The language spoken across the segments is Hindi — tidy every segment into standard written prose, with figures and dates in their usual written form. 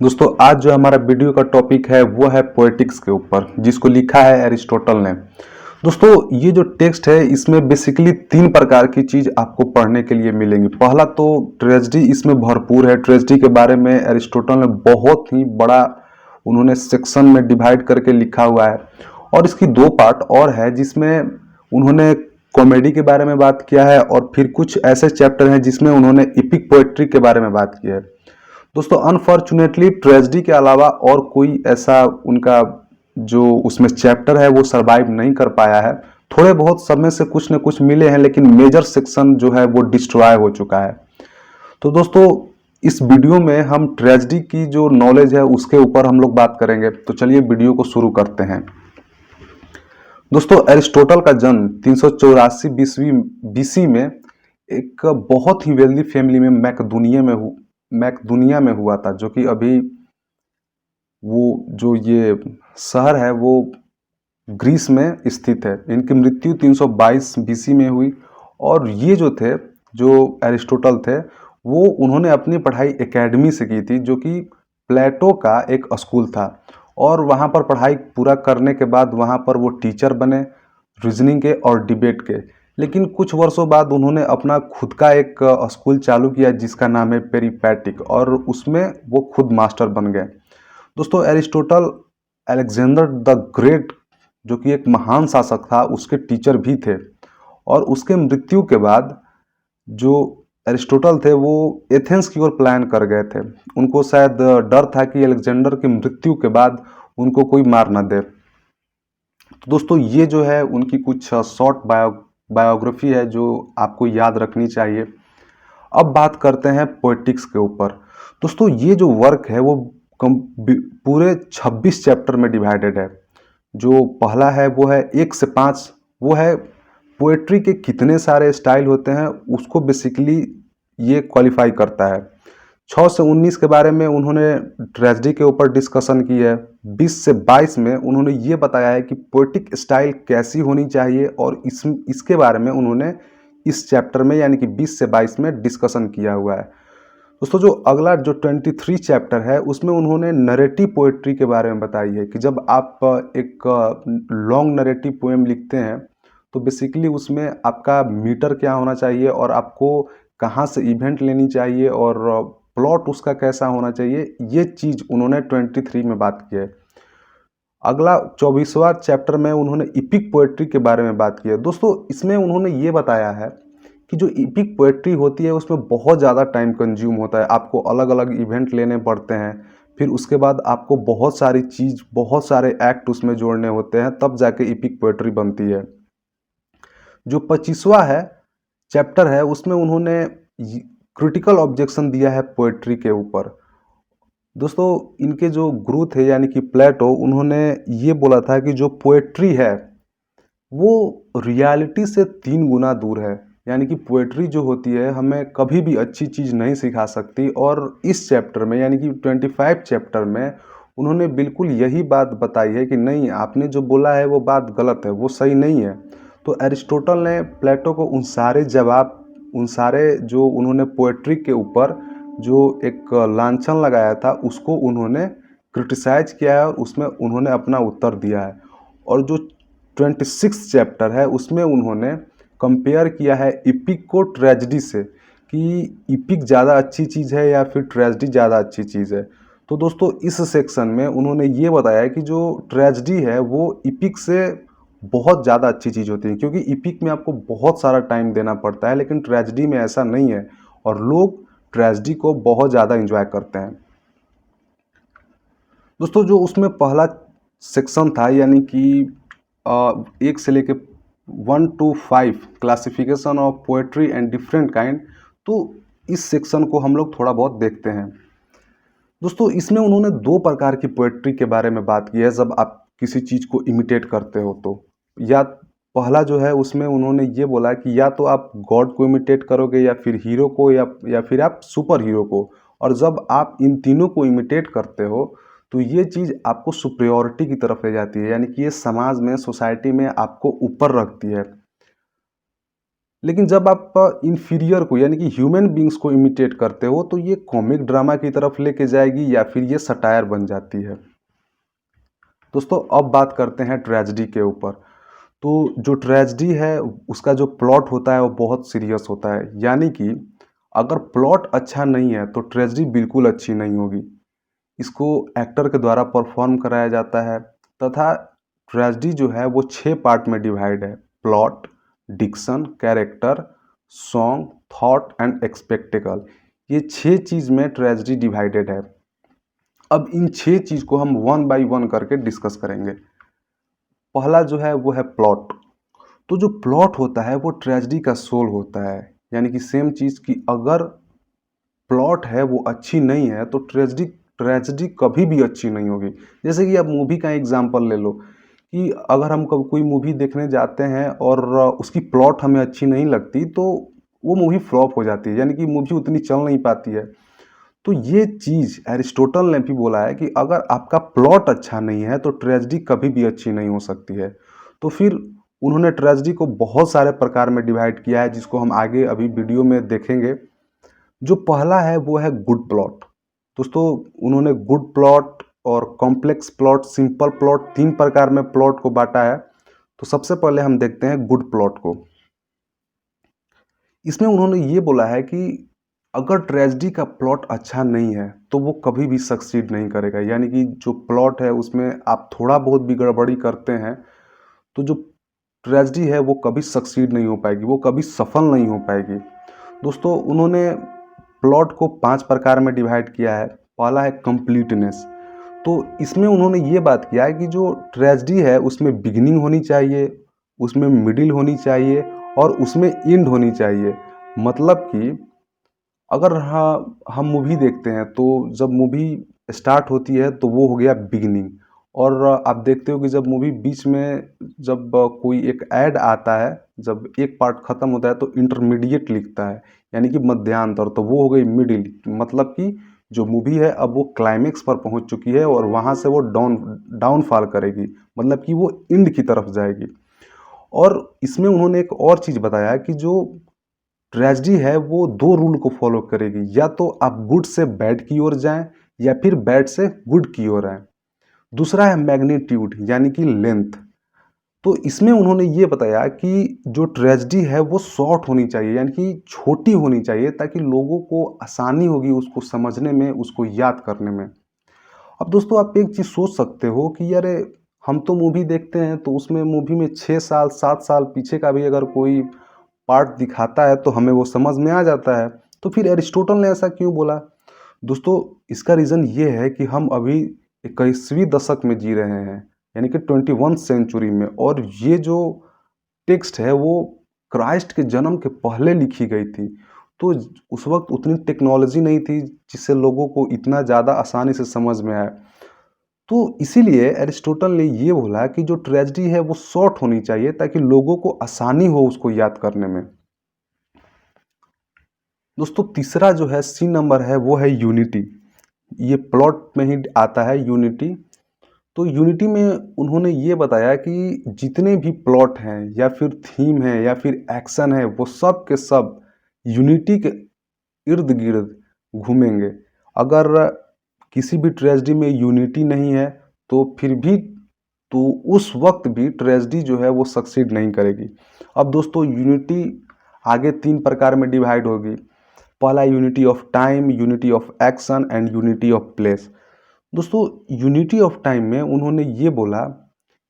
दोस्तों आज जो हमारा वीडियो का टॉपिक है वो है पोएटिक्स के ऊपर, जिसको लिखा है एरिस्टोटल ने। दोस्तों ये जो टेक्स्ट है इसमें बेसिकली तीन प्रकार की चीज आपको पढ़ने के लिए मिलेंगी। पहला तो ट्रेजेडी इसमें भरपूर है। ट्रेजेडी के बारे में एरिस्टोटल ने बहुत ही बड़ा उन्होंने सेक्शन में डिवाइड करके लिखा हुआ है, और इसकी दो पार्ट और है जिसमें उन्होंने कॉमेडी के बारे में बात किया है, और फिर कुछ ऐसे चैप्टर हैं जिसमें उन्होंने इपिक पोएट्री के बारे में बात की है। दोस्तों अनफॉर्चुनेटली ट्रेजेडी के अलावा और कोई ऐसा उनका जो उसमें चैप्टर है वो सरवाइव नहीं कर पाया है। थोड़े बहुत सब में से कुछ न कुछ मिले हैं, लेकिन मेजर सेक्शन जो है वो डिस्ट्रॉय हो चुका है। तो दोस्तों इस वीडियो में हम ट्रेजेडी की जो नॉलेज है उसके ऊपर हम लोग बात करेंगे। तो चलिए वीडियो को शुरू करते हैं। दोस्तों एरिस्टोटल का जन्म 384 बीसी में एक बहुत ही वेल्दी फैमिली में मैकदुनिया में हुआ था, जो कि अभी वो जो ये शहर है वो ग्रीस में स्थित है। इनकी मृत्यु 322 बीसी में हुई, और ये जो थे जो एरिस्टोटल थे वो उन्होंने अपनी पढ़ाई एकेडमी से की थी, जो कि प्लेटो का एक स्कूल था। और वहाँ पर पढ़ाई पूरा करने के बाद वहाँ पर वो टीचर बने रीजनिंग के और डिबेट के। लेकिन कुछ वर्षों बाद उन्होंने अपना खुद का एक स्कूल चालू किया जिसका नाम है पेरिपैटिक, और उसमें वो खुद मास्टर बन गए। दोस्तों एरिस्टोटल अलेक्जेंडर द ग्रेट जो कि एक महान शासक था उसके टीचर भी थे, और उसके मृत्यु के बाद जो एरिस्टोटल थे वो एथेंस की ओर प्लान कर गए थे। उनको शायद डर था कि अलेक्जेंडर की मृत्यु के बाद उनको कोई मार न दे। तो दोस्तों ये जो है उनकी कुछ शॉर्ट बायोग्राफी है जो आपको याद रखनी चाहिए। अब बात करते हैं पोएटिक्स के ऊपर। दोस्तों ये जो वर्क है वो पूरे 26 चैप्टर में डिवाइडेड है। जो पहला है वो है 1 से 5, वो है पोएट्री के कितने सारे स्टाइल होते हैं उसको बेसिकली ये क्वालिफाई करता है। 6 से 19 के बारे में उन्होंने ट्रेजेडी के ऊपर डिस्कशन की है। 20 से 22 में उन्होंने ये बताया है कि पोएटिक स्टाइल कैसी होनी चाहिए, और इसके बारे में उन्होंने इस चैप्टर में यानी कि 20 से 22 में डिस्कशन किया हुआ है। दोस्तों जो अगला जो 23 चैप्टर है उसमें उन्होंने नरेटिव पोएट्री के बारे में बताई है कि जब आप एक लॉन्ग नरेटिव पोएम लिखते हैं तो बेसिकली उसमें आपका मीटर क्या होना चाहिए, और आपको कहाँ से इवेंट लेनी चाहिए, और प्लॉट उसका कैसा होना चाहिए। ये चीज़ उन्होंने 23 में बात की है। अगला 24वां चैप्टर में उन्होंने इपिक पोएट्री के बारे में बात की है। दोस्तों इसमें उन्होंने ये बताया है कि जो इपिक पोएट्री होती है उसमें बहुत ज़्यादा टाइम कंज्यूम होता है। आपको अलग अलग इवेंट लेने पड़ते हैं, फिर उसके बाद आपको बहुत सारी चीज़ बहुत सारे एक्ट उसमें जोड़ने होते हैं, तब जाके इपिक पोएट्री बनती है। जो 25वां है चैप्टर है उसमें उन्होंने क्रिटिकल ऑब्जेक्शन दिया है पोएट्री के ऊपर। दोस्तों इनके जो गुरु थे यानी कि प्लेटो, उन्होंने ये बोला था कि जो पोएट्री है वो रियलिटी से 3 गुना दूर है। यानी कि पोएट्री जो होती है हमें कभी भी अच्छी चीज़ नहीं सिखा सकती, और इस चैप्टर में यानी कि 25 चैप्टर में उन्होंने बिल्कुल यही बात बताई है कि नहीं, आपने जो बोला है वो बात गलत है, वो सही नहीं है। तो एरिस्टोटल ने प्लेटो को उन सारे जो उन्होंने पोएट्री के ऊपर जो एक लांछन लगाया था उसको उन्होंने क्रिटिसाइज किया है, और उसमें उन्होंने अपना उत्तर दिया है। और जो 26 चैप्टर है उसमें उन्होंने कंपेयर किया है इपिक को ट्रेजेडी से, कि इपिक ज़्यादा अच्छी चीज़ है या फिर ट्रेजेडी ज़्यादा अच्छी चीज़ है। तो दोस्तों इस सेक्शन में उन्होंने ये बताया कि जो ट्रेजेडी है वो इपिक से बहुत ज़्यादा अच्छी चीज़ होती है, क्योंकि इपिक में आपको बहुत सारा टाइम देना पड़ता है, लेकिन ट्रेजेडी में ऐसा नहीं है, और लोग ट्रेजेडी को बहुत ज़्यादा इंजॉय करते हैं। दोस्तों जो उसमें पहला सेक्शन था यानी कि 1 से लेके 1 to 5 classification of poetry and different kind, तो इस सेक्शन को हम लोग थोड़ा बहुत देखते हैं। दोस्तों इसमें उन्होंने 2 प्रकार की पोएट्री के बारे में बात की है जब आप किसी चीज़ को इमिटेट करते हो तो। या पहला जो है उसमें उन्होंने ये बोला कि या तो आप गॉड को इमिटेट करोगे, या फिर हीरो को, या फिर आप सुपर हीरो को। और जब आप इन तीनों को इमिटेट करते हो तो ये चीज़ आपको सुपरियॉरिटी की तरफ ले जाती है, यानी कि ये समाज में सोसाइटी में आपको ऊपर रखती है। लेकिन जब आप इन्फीरियर को यानी कि ह्यूमन बींग्स को इमिटेट करते हो तो ये कॉमिक ड्रामा की तरफ लेके जाएगी या फिर ये सटायर बन जाती है। दोस्तों अब बात करते हैं ट्रेजेडी के ऊपर। तो जो ट्रेजेडी है उसका जो प्लॉट होता है वो बहुत सीरियस होता है, यानी कि अगर प्लॉट अच्छा नहीं है तो ट्रेजेडी बिल्कुल अच्छी नहीं होगी। इसको एक्टर के द्वारा परफॉर्म कराया जाता है तथा ट्रेजेडी जो है वो 6 पार्ट में डिवाइड है: plot, diction, character, song, thought and spectacle. ये 6 चीज़ में ट्रेजेडी डिवाइडेड है। अब इन 6 चीज़ को हम वन बाय वन करके डिस्कस करेंगे। पहला जो है वो है प्लॉट। तो जो प्लॉट होता है वो ट्रेजेडी का सोल होता है, यानी कि सेम चीज़ की अगर प्लॉट है वो अच्छी नहीं है तो ट्रेजेडी ट्रेजेडी कभी भी अच्छी नहीं होगी। जैसे कि आप मूवी का एग्जांपल ले लो कि अगर हम कब कोई मूवी देखने जाते हैं और उसकी प्लॉट हमें अच्छी नहीं लगती तो वो मूवी फ्लॉप हो जाती है, यानी कि मूवी उतनी चल नहीं पाती है। तो ये चीज़ एरिस्टोटल ने भी बोला है कि अगर आपका प्लॉट अच्छा नहीं है तो ट्रेजेडी कभी भी अच्छी नहीं हो सकती है। तो फिर उन्होंने ट्रेजेडी को बहुत सारे प्रकार में डिवाइड किया है, जिसको हम आगे अभी वीडियो में देखेंगे। जो पहला है वो है गुड प्लॉट। दोस्तों उन्होंने गुड प्लॉट और कॉम्प्लेक्स प्लॉट, सिंपल प्लॉट, 3 प्रकार में प्लॉट को बांटा है। तो सबसे पहले हम देखते हैं गुड प्लॉट को। इसमें उन्होंने ये बोला है कि अगर ट्रेजेडी का प्लॉट अच्छा नहीं है तो वो कभी भी सक्सीड नहीं करेगा, यानी कि जो प्लॉट है उसमें आप थोड़ा बहुत भी गड़बड़ी करते हैं तो जो ट्रेजेडी है वो कभी सक्सीड नहीं हो पाएगी, वो कभी सफल नहीं हो पाएगी। दोस्तों उन्होंने प्लॉट को 5 प्रकार में डिवाइड किया है। पहला है कंप्लीटनेस। तो इसमें उन्होंने ये बात किया है कि जो ट्रेजेडी है उसमें बिगिनिंग होनी चाहिए, उसमें मिडिल होनी चाहिए और उसमें एंड होनी चाहिए। मतलब कि अगर हम मूवी देखते हैं तो जब मूवी स्टार्ट होती है तो वो हो गया बिगिनिंग, और आप देखते हो कि जब मूवी बीच में जब कोई एक ऐड आता है, जब एक पार्ट खत्म होता है तो इंटरमीडिएट लिखता है, यानी कि मध्यांतर, तो वो हो गई मिडिल। मतलब कि जो मूवी है अब वो क्लाइमेक्स पर पहुंच चुकी है और वहां से वो डाउनफॉल करेगी, मतलब कि वो एंड की तरफ जाएगी। और इसमें उन्होंने एक और चीज़ बताया कि जो ट्रेजेडी है वो 2 रूल को फॉलो करेगी, या तो आप गुड से बैड की ओर जाएं या फिर बैड से गुड की ओर आएं। दूसरा है मैग्नीट्यूड, यानी कि लेंथ। तो इसमें उन्होंने ये बताया कि जो ट्रेजेडी है वो शॉर्ट होनी चाहिए, यानी कि छोटी होनी चाहिए, ताकि लोगों को आसानी होगी उसको समझने में, उसको याद करने में। अब दोस्तों आप एक चीज़ सोच सकते हो कि यार हम तो मूवी देखते हैं तो उसमें मूवी में 6 साल 7 साल पीछे का भी अगर कोई पार्ट दिखाता है तो हमें वो समझ में आ जाता है, तो फिर एरिस्टोटल ने ऐसा क्यों बोला? दोस्तों इसका रीज़न ये है कि हम अभी 21वीं दशक में जी रहे हैं, यानी कि 21st सेंचुरी में, और ये जो टेक्स्ट है वो क्राइस्ट के जन्म के पहले लिखी गई थी। तो उस वक्त उतनी टेक्नोलॉजी नहीं थी जिससे लोगों को इतना ज़्यादा आसानी से समझ में आए। तो इसीलिए एरिस्टोटल ने ये बोला कि जो ट्रेजेडी है वो शॉर्ट होनी चाहिए ताकि लोगों को आसानी हो उसको याद करने में। दोस्तों तीसरा जो है सी नंबर है वो है यूनिटी। ये प्लॉट में ही आता है यूनिटी। तो यूनिटी में उन्होंने ये बताया कि जितने भी प्लॉट हैं या फिर थीम है या फिर एक्शन है वो सब के सब यूनिटी के इर्द गिर्द घूमेंगे। अगर किसी भी ट्रेजेडी में यूनिटी नहीं है तो फिर भी, तो उस वक्त भी ट्रेजेडी जो है वो सक्सीड नहीं करेगी। अब दोस्तों यूनिटी आगे 3 प्रकार में डिवाइड होगी। पहला unity of time, unity of action and unity of place. दोस्तों यूनिटी ऑफ टाइम में उन्होंने ये बोला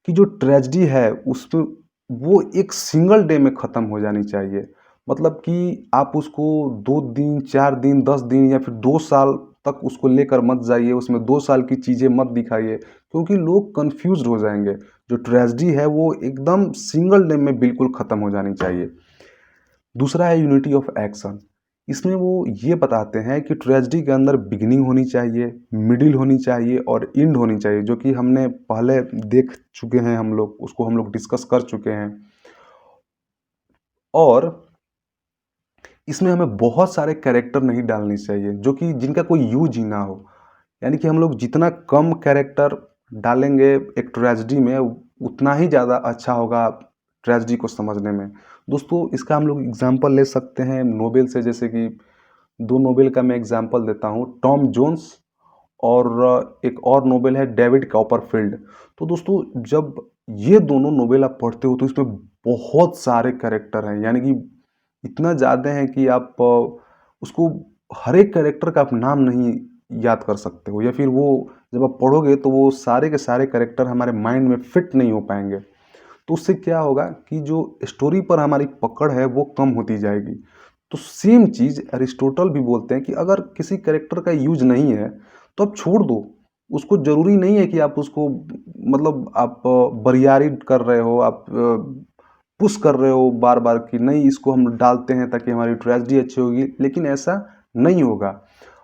कि जो ट्रेजेडी है उसमें वो एक सिंगल डे में ख़त्म हो जानी चाहिए। मतलब कि आप उसको 2 दिन 4 दिन 10 दिन या फिर 2 साल तक उसको लेकर मत जाइए, उसमें 2 साल की चीज़ें मत दिखाइए, क्योंकि लोग कंफ्यूज हो जाएंगे। जो ट्रेजेडी है वो एकदम सिंगल डे में बिल्कुल ख़त्म हो जानी चाहिए। दूसरा है यूनिटी ऑफ एक्शन। इसमें वो ये बताते हैं कि ट्रेजेडी के अंदर बिगिनिंग होनी चाहिए, मिडिल होनी चाहिए और एंड होनी चाहिए, जो कि हमने पहले देख चुके हैं, हम लोग उसको हम लोग डिस्कस कर चुके हैं। और इसमें हमें बहुत सारे कैरेक्टर नहीं डालने चाहिए जो कि जिनका कोई यूज ही ना हो, यानी कि हम लोग जितना कम कैरेक्टर डालेंगे एक ट्रेजेडी में उतना ही ज़्यादा अच्छा होगा ट्रेजेडी को समझने में। दोस्तों इसका हम लोग एग्जाम्पल ले सकते हैं नोबेल से, जैसे कि 2 नोबेल का मैं एग्जाम्पल देता हूँ, टॉम जोन्स और एक और नोबेल है डेविड कॉपरफील्ड। तो दोस्तों जब ये दोनों नोबेल आप पढ़ते हो तो इसमें बहुत सारे कैरेक्टर हैं, यानी कि इतना ज़्यादा है कि आप उसको हर एक कैरेक्टर का आप नाम नहीं याद कर सकते हो, या फिर वो जब आप पढ़ोगे तो वो सारे के सारे कैरेक्टर हमारे माइंड में फिट नहीं हो पाएंगे। तो उससे क्या होगा कि जो स्टोरी पर हमारी पकड़ है वो कम होती जाएगी। तो सेम चीज़ अरिस्टोटल भी बोलते हैं कि अगर किसी कैरेक्टर का यूज नहीं है तो आप छोड़ दो। उसको ज़रूरी नहीं है कि आप उसको मतलब आप बरियारी कर रहे हो, आप पुश कर रहे हो बार बार कि नहीं इसको हम डालते हैं ताकि हमारी ट्रेजेडी अच्छी होगी, लेकिन ऐसा नहीं होगा।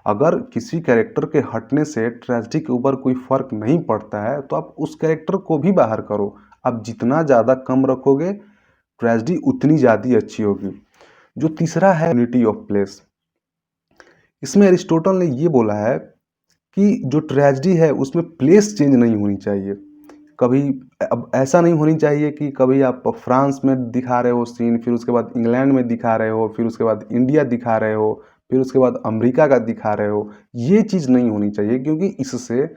अगर किसी कैरेक्टर के हटने से ट्रेजेडी के ऊपर कोई फर्क नहीं पड़ता है तो आप उस कैरेक्टर को भी बाहर करो। आप जितना ज़्यादा कम रखोगे ट्रेजेडी उतनी ज़्यादा अच्छी होगी। जो तीसरा है यूनिटी ऑफ प्लेस, इसमें अरिस्टोटल ने ये बोला है कि जो ट्रेजेडी है उसमें प्लेस चेंज नहीं होनी चाहिए। कभी अब ऐसा नहीं होनी चाहिए कि कभी आप फ्रांस में दिखा रहे हो सीन, फिर उसके बाद इंग्लैंड में दिखा रहे हो, फिर उसके बाद इंडिया दिखा रहे हो, फिर उसके बाद अमेरिका का दिखा रहे हो। ये चीज़ नहीं होनी चाहिए, क्योंकि इससे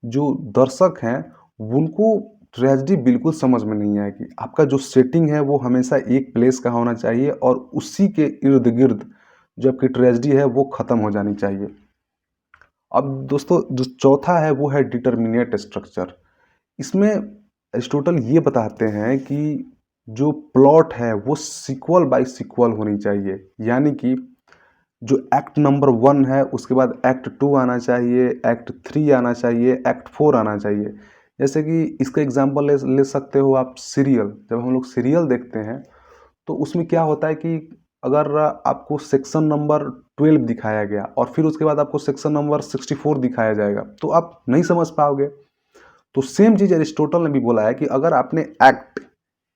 जो दर्शक हैं उनको ट्रेजेडी बिल्कुल समझ में नहीं आएगी। आपका जो सेटिंग है वो हमेशा एक प्लेस का होना चाहिए और उसी के इर्द गिर्द जो आपकी ट्रेजेडी है वो ख़त्म हो जानी चाहिए। अब दोस्तों जो चौथा है वो है डिटर्मिनेट स्ट्रक्चर। इसमें अरिस्टोटल ये बताते हैं कि जो प्लॉट है वो सीक्वल बाय सीक्वल होनी चाहिए, यानी कि जो एक्ट नंबर 1 है उसके बाद एक्ट 2 आना चाहिए, एक्ट 3 आना चाहिए, एक्ट 4 आना चाहिए। जैसे कि इसका एग्जांपल ले सकते हो आप सीरियल। जब हम लोग सीरियल देखते हैं तो उसमें क्या होता है कि अगर आपको सेक्शन नंबर 12 दिखाया गया और फिर उसके बाद आपको सेक्शन नंबर 64 दिखाया जाएगा तो आप नहीं समझ पाओगे। तो सेम चीज अरिस्टोटल ने भी बोला है कि अगर आपने एक्ट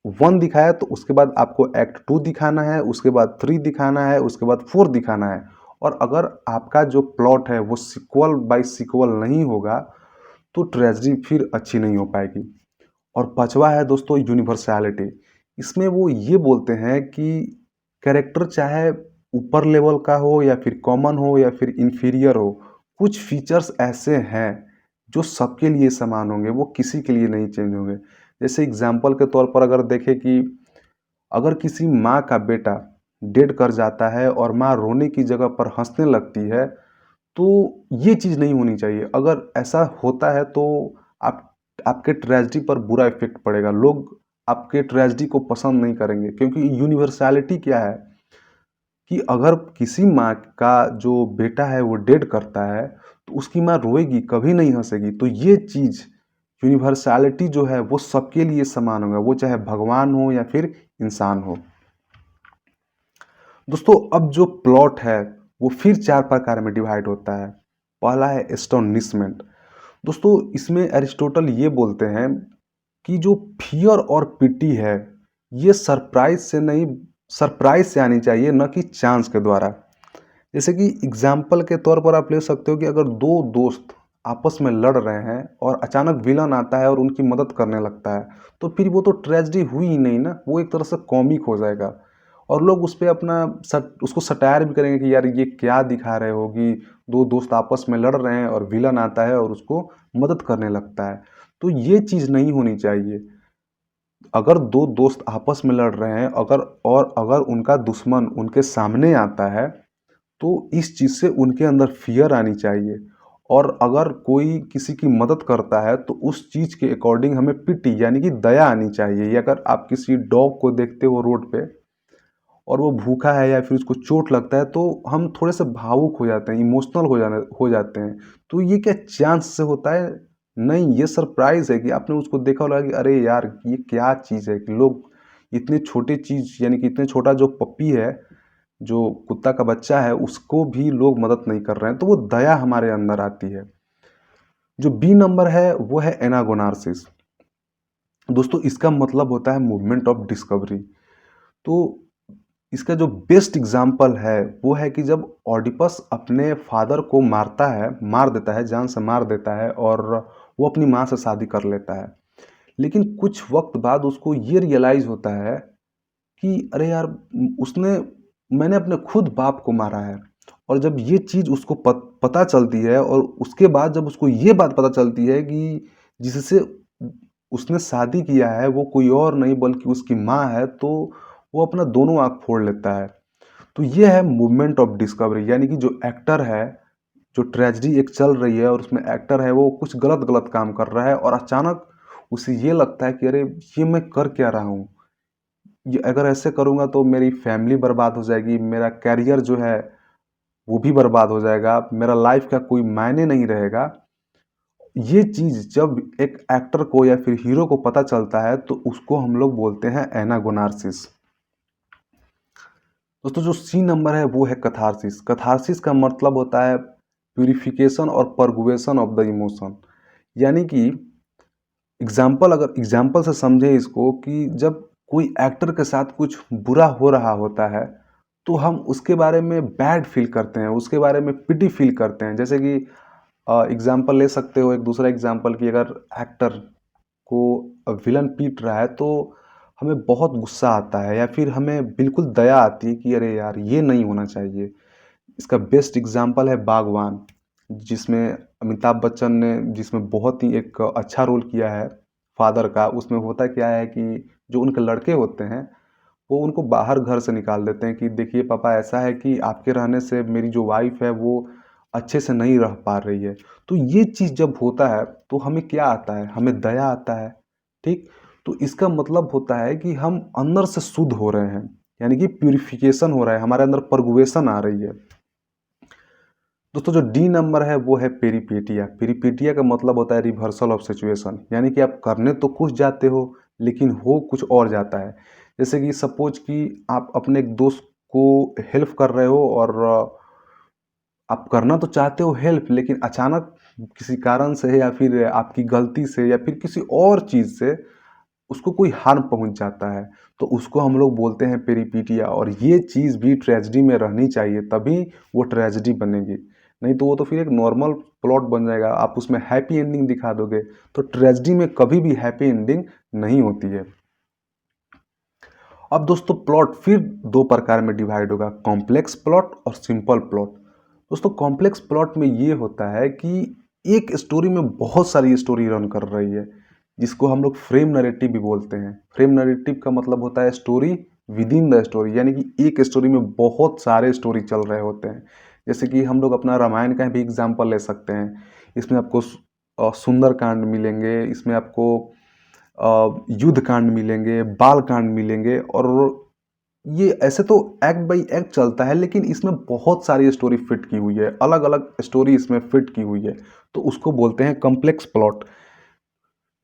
1 दिखाया तो उसके बाद आपको एक्ट 2 दिखाना है, उसके बाद 3 दिखाना है, उसके बाद 4 दिखाना है। और अगर आपका जो प्लॉट है वो सीक्वल बाय सीक्वल नहीं होगा तो ट्रेजेडी फिर अच्छी नहीं हो पाएगी। और पांचवा है दोस्तों यूनिवर्सैलिटी। इसमें वो ये बोलते हैं कि कैरेक्टर चाहे ऊपर लेवल का हो या फिर कॉमन हो या फिर इंफीरियर हो, कुछ फीचर्स ऐसे हैं जो सबके लिए समान होंगे, वो किसी के लिए नहीं चेंज होंगे। जैसे एग्जाम्पल के तौर पर अगर देखें कि अगर किसी माँ का बेटा डेड कर जाता है और माँ रोने की जगह पर हंसने लगती है तो ये चीज़ नहीं होनी चाहिए। अगर ऐसा होता है तो आप आपके ट्रेजेडी पर बुरा इफेक्ट पड़ेगा। लोग आपके ट्रेजेडी को पसंद नहीं करेंगे, क्योंकि यूनिवर्सैलिटी क्या है कि अगर किसी माँ का जो बेटा है वो डेड करता है तो उसकी माँ रोएगी, कभी नहीं हंसेगी। तो ये चीज़ यूनिवर्सैलिटी जो है वो सबके लिए समान होगा, वो चाहे भगवान हो या फिर इंसान हो। दोस्तों अब जो प्लॉट है वो फिर 4 प्रकार में डिवाइड होता है। पहला है एस्टोनिशमेंट। दोस्तों इसमें अरिस्टोटल ये बोलते हैं कि जो फियर और पिटी है ये सरप्राइज से आनी चाहिए, न कि चांस के द्वारा। जैसे कि एग्जाम्पल के तौर पर आप ले सकते हो कि अगर दो दोस्त आपस में लड़ रहे हैं और अचानक विलन आता है और उनकी मदद करने लगता है तो फिर वो तो ट्रेजेडी हुई ही नहीं ना, वो एक तरह से कॉमिक हो जाएगा और लोग उस पर अपना उसको सटायर भी करेंगे कि यार ये क्या दिखा रहे हो कि दो दोस्त आपस में लड़ रहे हैं और विलन आता है और उसको मदद करने लगता है। तो ये चीज़ नहीं होनी चाहिए। अगर दो दोस्त आपस में लड़ रहे हैं अगर उनका दुश्मन उनके सामने आता है तो इस चीज़ से उनके अंदर फियर आनी चाहिए। और अगर कोई किसी की मदद करता है तो उस चीज़ के अकॉर्डिंग हमें पिटी यानी कि दया आनी चाहिए। या अगर आप किसी डॉग को देखते हो रोड पे और वो भूखा है या फिर उसको चोट लगता है तो हम थोड़े से भावुक हो जाते हैं, इमोशनल हो जाते हैं। तो ये क्या चांस से होता है? नहीं, ये सरप्राइज है कि आपने उसको देखा होगा कि अरे यार ये क्या चीज़ है कि लोग इतने छोटे चीज़ यानी कि इतने छोटा जो पप्पी है, जो कुत्ता का बच्चा है, उसको भी लोग मदद नहीं कर रहे हैं, तो वो दया हमारे अंदर आती है। जो बी नंबर है वो है एनागोनार्सिस। दोस्तों इसका मतलब होता है मूवमेंट ऑफ डिस्कवरी। तो इसका जो बेस्ट एग्जाम्पल है वो है कि जब ऑडिपस अपने फादर को मार देता है, जान से मार देता है और वो अपनी माँ से शादी कर लेता है। लेकिन कुछ वक्त बाद उसको ये रियलाइज होता है कि अरे यार, उसने मैंने अपने खुद बाप को मारा है। और जब ये चीज़ उसको पता चलती है और उसके बाद जब उसको ये बात पता चलती है कि जिससे उसने शादी किया है वो कोई और नहीं बल्कि उसकी माँ है, तो वो अपना दोनों आँख फोड़ लेता है। तो ये है मूवमेंट ऑफ डिस्कवरी, यानी कि जो एक्टर है, जो ट्रेजेडी एक चल रही है और उसमें एक्टर है वो कुछ गलत गलत काम कर रहा है और अचानक उसे ये लगता है कि अरे ये मैं कर क्या रहा हूँ, ये अगर ऐसे करूँगा तो मेरी फैमिली बर्बाद हो जाएगी, मेरा कैरियर जो है वो भी बर्बाद हो जाएगा, मेरा लाइफ का कोई मायने नहीं रहेगा। ये चीज़ जब एक एक्टर को या फिर हीरो को पता चलता है तो उसको हम लोग बोलते हैं एनागोनार्सिस। दोस्तों जो सी नंबर है वो है कथारसिस। कथारसिस का मतलब होता है प्यूरिफिकेशन और परगुएशन ऑफ द इमोशन। यानी कि अगर एग्जाम्पल से समझे इसको, कि जब कोई एक्टर के साथ कुछ बुरा हो रहा होता है तो हम उसके बारे में बैड फील करते हैं, उसके बारे में पिटी फील करते हैं। जैसे कि एग्जाम्पल ले सकते हो, एक दूसरा एग्जाम्पल, कि अगर एक्टर को विलन पीट रहा है तो हमें बहुत गुस्सा आता है या फिर हमें बिल्कुल दया आती है कि अरे यार ये नहीं होना चाहिए। इसका बेस्ट एग्जाम्पल है बागवान, जिसमें अमिताभ बच्चन ने जिसमें बहुत ही एक अच्छा रोल किया है फादर का। उसमें होता क्या है कि जो उनके लड़के होते हैं वो उनको बाहर घर से निकाल देते हैं कि देखिए पापा, ऐसा है कि आपके रहने से मेरी जो वाइफ है वो अच्छे से नहीं रह पा रही है। तो ये चीज़ जब होता है तो हमें क्या आता है, हमें दया आता है। ठीक, तो इसका मतलब होता है कि हम अंदर से शुद्ध हो रहे हैं, यानी कि प्यूरिफिकेशन हो रहा है, हमारे अंदर परगुएशन आ रही है। दोस्तों जो डी नंबर है वो है पेरीपेटिया। पेरीपेटिया का मतलब होता है रिवर्सल ऑफ सिचुएशन, यानी कि आप करने तो कुछ जाते हो लेकिन हो कुछ और जाता है। जैसे कि सपोज कि आप अपने एक दोस्त को हेल्प कर रहे हो और आप करना तो चाहते हो हेल्प, लेकिन अचानक किसी कारण से या फिर आपकी गलती से या फिर किसी और चीज़ से उसको कोई हार्म पहुंच जाता है, तो उसको हम लोग बोलते हैं पेरीपीटिया। और ये चीज़ भी ट्रेजेडी में रहनी चाहिए, तभी वो ट्रेजेडी बनेगी। नहीं तो वो तो फिर एक नॉर्मल प्लॉट बन जाएगा, आप उसमें हैप्पी एंडिंग दिखा दोगे। तो ट्रेजेडी में कभी भी हैप्पी एंडिंग नहीं होती है। अब दोस्तों प्लॉट फिर दो प्रकार में डिवाइड होगा, कॉम्प्लेक्स प्लॉट और सिंपल प्लॉट। दोस्तों कॉम्प्लेक्स प्लॉट में ये होता है कि एक स्टोरी में बहुत सारी स्टोरी रन कर रही है, जिसको हम लोग फ्रेम नरेटिव भी बोलते हैं। फ्रेम नरेटिव का मतलब होता है story with in the story, यानी कि एक स्टोरी में बहुत सारे स्टोरी चल रहे होते हैं। जैसे कि हम लोग अपना रामायण का भी एग्जाम्पल ले सकते हैं। इसमें आपको सुंदर कांड मिलेंगे, इसमें आपको युद्ध कांड मिलेंगे, बाल कांड मिलेंगे, और ये ऐसे तो एक्ट बाय एक्ट चलता है, लेकिन इसमें बहुत सारी स्टोरी फिट की हुई है, अलग अलग स्टोरी इसमें फिट की हुई है। तो उसको बोलते हैं कॉम्प्लेक्स प्लॉट।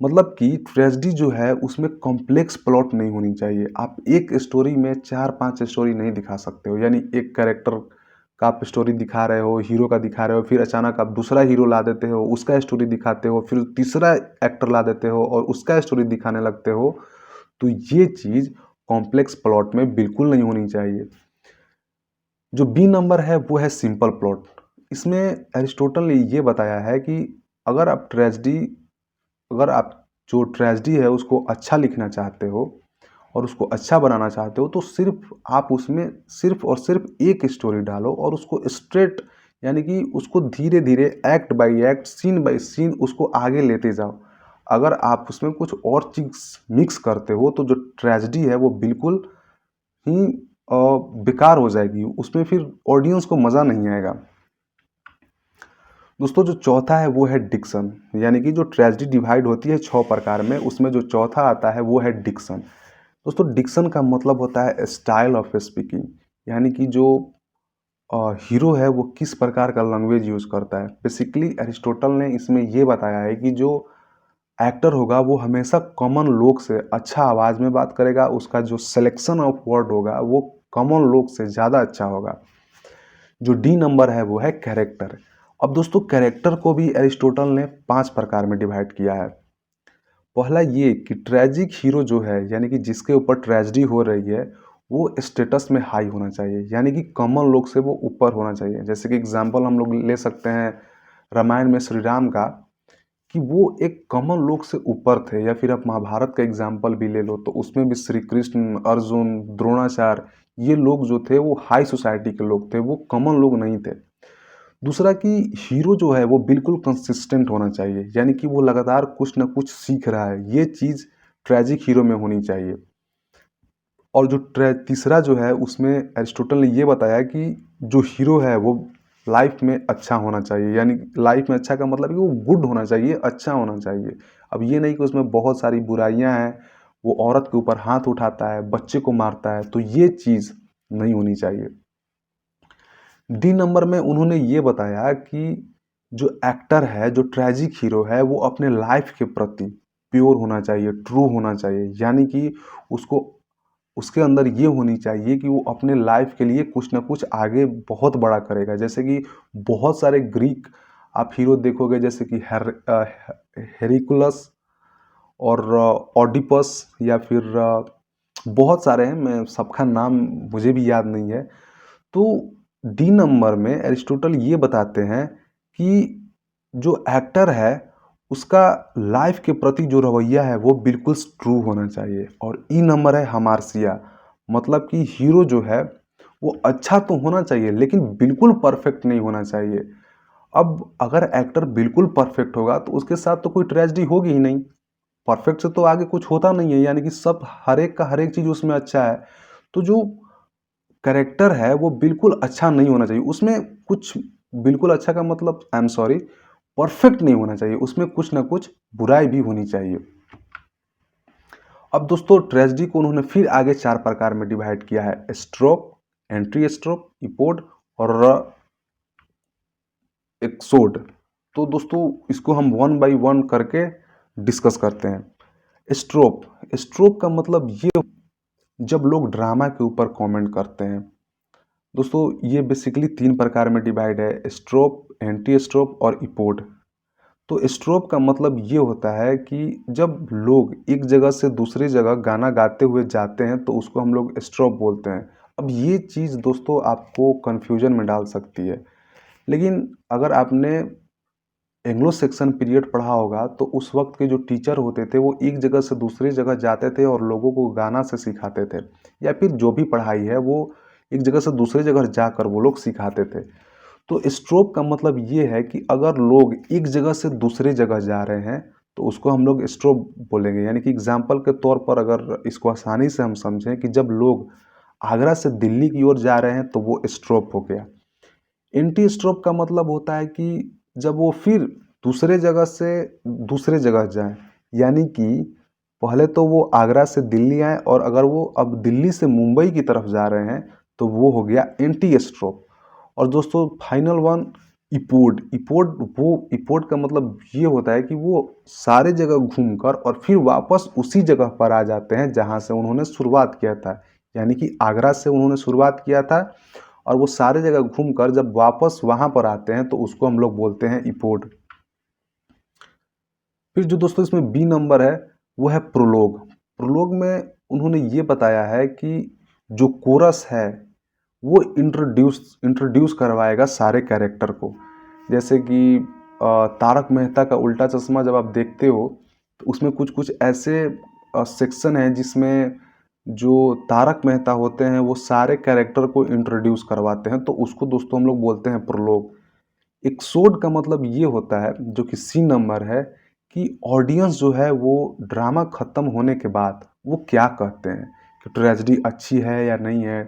मतलब कि ट्रेजेडी जो है उसमें कॉम्प्लेक्स प्लॉट नहीं होनी चाहिए। आप एक स्टोरी में 4-5 स्टोरी नहीं दिखा सकते हो, यानी एक कैरेक्टर का आप स्टोरी दिखा रहे हो, हीरो का दिखा रहे हो, फिर अचानक आप दूसरा हीरो ला देते हो, उसका स्टोरी दिखाते हो, फिर तीसरा एक्टर ला देते हो और उसका स्टोरी दिखाने लगते हो। तो ये चीज़ कॉम्प्लेक्स प्लॉट में बिल्कुल नहीं होनी चाहिए। जो बी नंबर है वो है सिंपल प्लॉट। इसमें एरिस्टोटल ने ये बताया है कि अगर आप ट्रेजेडी अगर आप जो ट्रेजेडी है उसको अच्छा लिखना चाहते हो और उसको अच्छा बनाना चाहते हो, तो सिर्फ आप उसमें सिर्फ और सिर्फ एक स्टोरी डालो और उसको स्ट्रेट, यानी कि उसको धीरे धीरे act by act, scene by scene उसको आगे लेते जाओ। अगर आप उसमें कुछ और चीज़ मिक्स करते हो तो जो ट्रेजेडी है वो बिल्कुल ही बेकार हो जाएगी, उसमें फिर ऑडियंस को मज़ा नहीं आएगा। दोस्तों जो चौथा है वो है डिक्शन, यानी कि जो ट्रेजेडी डिवाइड होती है 6 प्रकार में, उसमें जो चौथा आता है वो है डिक्शन। दोस्तों डिक्शन का मतलब होता है स्टाइल ऑफ स्पीकिंग, यानी कि जो हीरो है वो किस प्रकार का लैंग्वेज यूज़ करता है। बेसिकली एरिस्टोटल ने इसमें ये बताया है कि जो एक्टर होगा वो हमेशा कॉमन लोग से अच्छा आवाज़ में बात करेगा, उसका जो सिलेक्शन ऑफ वर्ड होगा वो कॉमन लोग से ज़्यादा अच्छा होगा। जो डी नंबर है वो है कैरेक्टर। अब दोस्तों कैरेक्टर को भी एरिस्टोटल ने 5 प्रकार में डिवाइड किया है। पहला ये कि ट्रेजिक हीरो जो है, यानी कि जिसके ऊपर ट्रेजेडी हो रही है, वो स्टेटस में हाई होना चाहिए, यानी कि कॉमन लोग से वो ऊपर होना चाहिए। जैसे कि एग्जाम्पल हम लोग ले सकते हैं रामायण में श्री राम का, कि वो एक कॉमन लोग से ऊपर थे। या फिर आप महाभारत का एग्जाम्पल भी ले लो तो उसमें भी श्री कृष्ण, अर्जुन, द्रोणाचार्य, ये लोग जो थे वो हाई सोसाइटी के लोग थे, वो कॉमन लोग नहीं थे। दूसरा कि हीरो जो है वो बिल्कुल कंसिस्टेंट होना चाहिए, यानी कि वो लगातार कुछ ना कुछ सीख रहा है, ये चीज़ ट्रेजिक हीरो में होनी चाहिए। और जो तीसरा जो है उसमें एरिस्टोटल ने ये बताया कि जो हीरो है वो लाइफ में अच्छा होना चाहिए, यानी लाइफ में अच्छा का मतलब कि वो गुड होना चाहिए, अच्छा होना चाहिए। अब ये नहीं कि उसमें बहुत सारी बुराइयां हैं, वो औरत के ऊपर हाथ उठाता है, बच्चे को मारता है, तो ये चीज़ नहीं होनी चाहिए। डी नंबर में उन्होंने ये बताया कि जो एक्टर है, जो ट्रेजिक हीरो है, वो अपने लाइफ के प्रति प्योर होना चाहिए, ट्रू होना चाहिए, यानी कि उसको उसके अंदर ये होनी चाहिए कि वो अपने लाइफ के लिए कुछ ना कुछ आगे बहुत बड़ा करेगा। जैसे कि बहुत सारे ग्रीक आप हीरो देखोगे, जैसे कि हेरिकुलस और ऑडिपस, या फिर बहुत सारे हैं, मैं सबका नाम मुझे भी याद नहीं है। तो डी नंबर में एरिस्टोटल ये बताते हैं कि जो एक्टर है उसका लाइफ के प्रति जो रवैया है वो बिल्कुल ट्रू होना चाहिए। और ई नंबर है हमार्सिया, मतलब कि हीरो जो है वो अच्छा तो होना चाहिए लेकिन बिल्कुल परफेक्ट नहीं होना चाहिए। अब अगर एक्टर बिल्कुल परफेक्ट होगा तो उसके साथ तो कोई ट्रेजेडी होगी ही नहीं, परफेक्ट से तो आगे कुछ होता नहीं है, यानी कि सब हर एक का हर एक चीज़ उसमें अच्छा है। तो जो कैरेक्टर है वो बिल्कुल अच्छा नहीं होना चाहिए, उसमें कुछ बिल्कुल अच्छा का मतलब आई एम सॉरी, परफेक्ट नहीं होना चाहिए, उसमें कुछ ना कुछ बुराई भी होनी चाहिए। अब दोस्तों ट्रेजेडी को उन्होंने फिर आगे 4 प्रकार में डिवाइड किया है: स्ट्रोक, एंट्री स्ट्रोक, इपोड और एक्सोड। तो दोस्तों इसको हम वन बाय वन करके डिस्कस करते हैं। स्ट्रोक, स्ट्रोक का मतलब ये जब लोग ड्रामा के ऊपर कमेंट करते हैं। दोस्तों ये बेसिकली 3 प्रकार में डिवाइड है: स्ट्रोप, एंटी स्ट्रोप और इपोड। तो स्ट्रोप का मतलब ये होता है कि जब लोग एक जगह से दूसरी जगह गाना गाते हुए जाते हैं तो उसको हम लोग स्ट्रोप बोलते हैं। अब ये चीज़ दोस्तों आपको कन्फ्यूजन में डाल सकती है, लेकिन अगर आपने एंग्लो सेक्शन पीरियड पढ़ा होगा तो उस वक्त के जो टीचर होते थे वो एक जगह से दूसरी जगह जाते थे और लोगों को गाना से सिखाते थे, या फिर जो भी पढ़ाई है वो एक जगह से दूसरी जगह जाकर वो लोग सिखाते थे। तो स्ट्रोप का मतलब ये है कि अगर लोग एक जगह से दूसरी जगह जा रहे हैं तो उसको हम लोग स्ट्रोप बोलेंगे। यानी कि एग्जाम्पल के तौर पर अगर इसको आसानी से हम समझें कि जब लोग आगरा से दिल्ली की ओर जा रहे हैं तो वो स्ट्रोप हो गया। एंटी स्ट्रोप का मतलब होता है कि जब वो फिर दूसरे जगह से दूसरे जगह जाएं, यानी कि पहले तो वो आगरा से दिल्ली आए और अगर वो अब दिल्ली से मुंबई की तरफ जा रहे हैं तो वो हो गया एंटी स्ट्रोप। और दोस्तों फाइनल वन इपोड। इपोड का मतलब ये होता है कि वो सारे जगह घूमकर और फिर वापस उसी जगह पर आ जाते हैं जहां से उन्होंने शुरुआत किया था। यानी कि आगरा से उन्होंने शुरुआत किया था और वो सारे जगह घूमकर जब वापस वहां पर आते हैं तो उसको हम लोग बोलते हैं इपोड। फिर जो दोस्तों इसमें बी नंबर है वो है प्रोलोग। प्रोलोग में उन्होंने ये बताया है कि जो कोरस है वो इंट्रोड्यूस करवाएगा सारे कैरेक्टर को। जैसे कि तारक मेहता का उल्टा चश्मा जब आप देखते हो तो उसमें कुछ कुछ ऐसे सेक्शन है जिसमें जो तारक मेहता होते हैं वो सारे कैरेक्टर को इंट्रोड्यूस करवाते हैं, तो उसको दोस्तों हम लोग बोलते हैं प्रोलोग। एक्सोड का मतलब ये होता है जो कि सी नंबर है कि ऑडियंस जो है वो ड्रामा खत्म होने के बाद वो क्या कहते हैं कि ट्रेजेडी अच्छी है या नहीं है,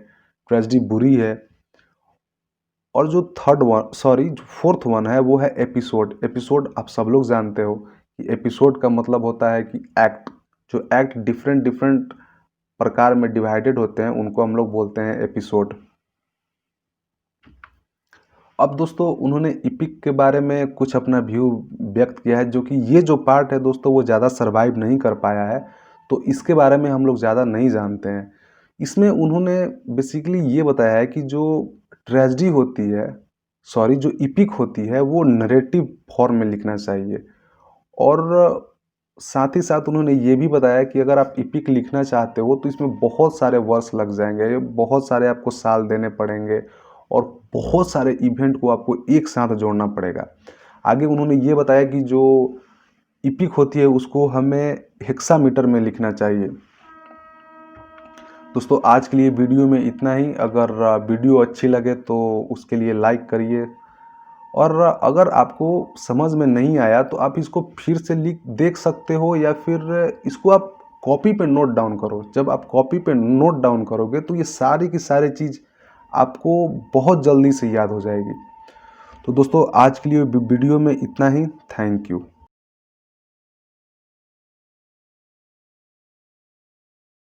ट्रेजेडी बुरी है। और जो फोर्थ वन है वो है एपिसोड। एपिसोड आप सब लोग जानते हो कि एपिसोड का मतलब होता है कि एक्ट, जो एक्ट डिफरेंट डिफरेंट प्रकार में डिवाइडेड होते हैं उनको हम लोग बोलते हैं एपिसोड। अब दोस्तों उन्होंने इपिक के बारे में कुछ अपना व्यू व्यक्त किया है, जो कि ये जो पार्ट है दोस्तों वो ज़्यादा सरवाइव नहीं कर पाया है, तो इसके बारे में हम लोग ज़्यादा नहीं जानते हैं। इसमें उन्होंने बेसिकली ये बताया है कि जो ट्रेजेडी होती है, जो इपिक होती है वो नरेटिव फॉर्म में लिखना चाहिए। और साथ ही साथ उन्होंने ये भी बताया कि अगर आप इपिक लिखना चाहते हो तो इसमें बहुत सारे वर्ष लग जाएंगे, बहुत सारे आपको साल देने पड़ेंगे और बहुत सारे इवेंट को आपको एक साथ जोड़ना पड़ेगा। आगे उन्होंने ये बताया कि जो इपिक होती है उसको हमें हेक्सामीटर में लिखना चाहिए। दोस्तों आज के लिए वीडियो में इतना ही। अगर वीडियो अच्छी लगे तो उसके लिए लाइक करिए, और अगर आपको समझ में नहीं आया तो आप इसको फिर से देख सकते हो, या फिर इसको आप कॉपी पे नोट डाउन करो। जब आप कॉपी पे नोट डाउन करोगे तो ये सारी की सारी चीज़ आपको बहुत जल्दी से याद हो जाएगी। तो दोस्तों आज के लिए वीडियो में इतना ही। Thank you.